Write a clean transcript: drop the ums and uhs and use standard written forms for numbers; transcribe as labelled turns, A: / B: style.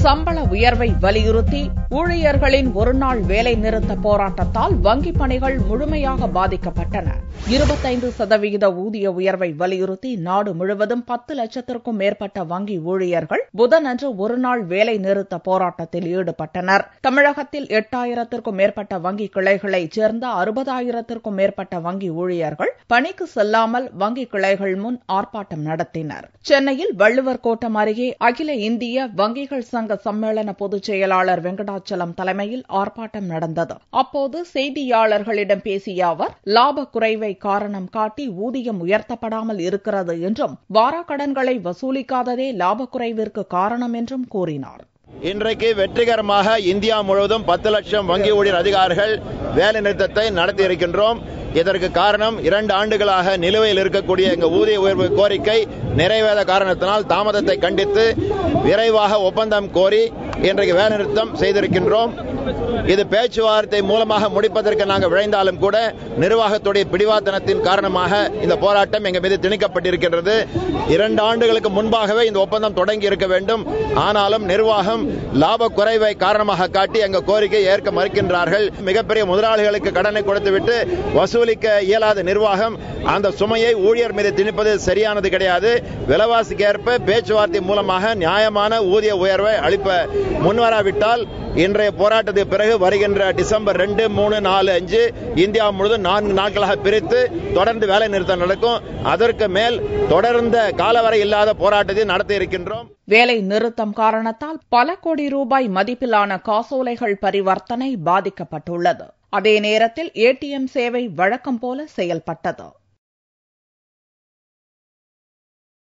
A: சம்பள உயர்வை வலியுறுத்தி ஊழியர்களின் ஒருநாள் வேலை நிறுத்த போராட்டத்தால் வங்கிப் பணிகள் முழுமையாக பாதிக்கப்பட்டன. 25% ஊதிய உயர்வை வலியுறுத்தி நாடு முழுவதும் 10 லட்சத்திற்கும் மேற்பட்ட வங்கி ஊழியர்கள் புதனன்று ஒருநாள் வேலை நிறுத்த போராட்டத்தில் ஈடுபட்டனர். தமிழகத்தில் 8000த்திற்கும் மேற்பட்ட வங்கி கிளைகளைச் சேர்ந்த 60,000த்திற்கும் மேற்பட்ட வங்கி ஊழியர்கள் பணிக்கு செல்லாமல் வங்கி கிளைகள் முன் ஆர்ப்பாட்டம் நடத்தினர். சென்னையில் வள்ளுவர் கோட்டம் அருகே அகில இந்திய வங்கிகள் சங்க சம்மேளன பொதுச் செயலாளர் வெங்கடாச்சலம் தலைமையில் ஆர்ப்பாட்டம் நடந்தது. அப்போது செய்தியாளர்களிடம் பேசிய அவர், லாப குறைவை காரணம் காட்டி ஊதியம் உயர்த்தப்படாமல் இருக்கிறது என்றும், வாராக்கடன்களை வசூலிக்காததே லாப குறைவிற்கு காரணம் என்றும் கூறினார்.
B: இன்றைக்கு வெற்றிகரமாக இந்தியா முழுவதும் 10 லட்சம் வங்கி ஊழியர் அதிகாரிகள் வேலை நிறுத்தத்தை நடத்தி இருக்கின்றோம். இதற்கு காரணம் 2 ஆண்டுகளாக நிலுவையில் இருக்கக்கூடிய எங்கள் ஊதிய உயர்வு கோரிக்கை நிறைவேறாத காரணத்தினால் தாமதத்தை கண்டித்து விரைவாக ஒப்பந்தம் கோரி இன்றைக்கு வேலை நிறுத்தம் செய்திருக்கின்றோம். இது பேச்சுவார்த்தை மூலமாக முடிப்பதற்கு நாங்கள் விழைந்தாலும் கூட நிர்வாகத்துடைய பிடிவாதனத்தின் காரணமாக இந்த போராட்டம் எங்கள் மீது திணிக்கப்பட்டிருக்கின்றது. 2 ஆண்டுகளுக்கு முன்பாகவே இந்த ஒப்பந்தம் தொடங்கி இருக்க வேண்டும். ஆனாலும் நிர்வாகம் லாப குறைவை காரணமாக காட்டி எங்கள் கோரிக்கை ஏற்க மறுக்கின்றார்கள். மிகப்பெரிய முதலாளிகளுக்கு கடனை கொடுத்துவிட்டு வசூலிக்க இயலாத நிர்வாகம் அந்த சுமையை ஊழியர் மீது திணிப்பது சரியானது கிடையாது. விலைவாசிக்கு ஏற்ப பேச்சுவார்த்தை மூலமாக நியாயமான ஊதிய உயர்வை அளிப்ப முன்வராவிட்டால் இன்றைய போராட்டத்துக்கு பிறகு வருகின்ற டிசம்பர் 2, 3, 4, 5 இந்தியா முழுவதும் 4 நாட்களாக பிரித்து தொடர்ந்து வேலை நிறுத்தம் நடக்கும். அதற்கு மேல் தொடர்ந்த காலவரை இல்லாத போராட்டத்தை நடத்த இருக்கின்றோம்.
A: வேலை நிறுத்தம் காரணத்தால் பல கோடி ரூபாய் மதிப்பிலான காசோலைகள் பரிவர்த்தனை பாதிக்கப்பட்டுள்ளது. அதே நேரத்தில் ATM சேவை வழக்கம் போல செயல்பட்டது.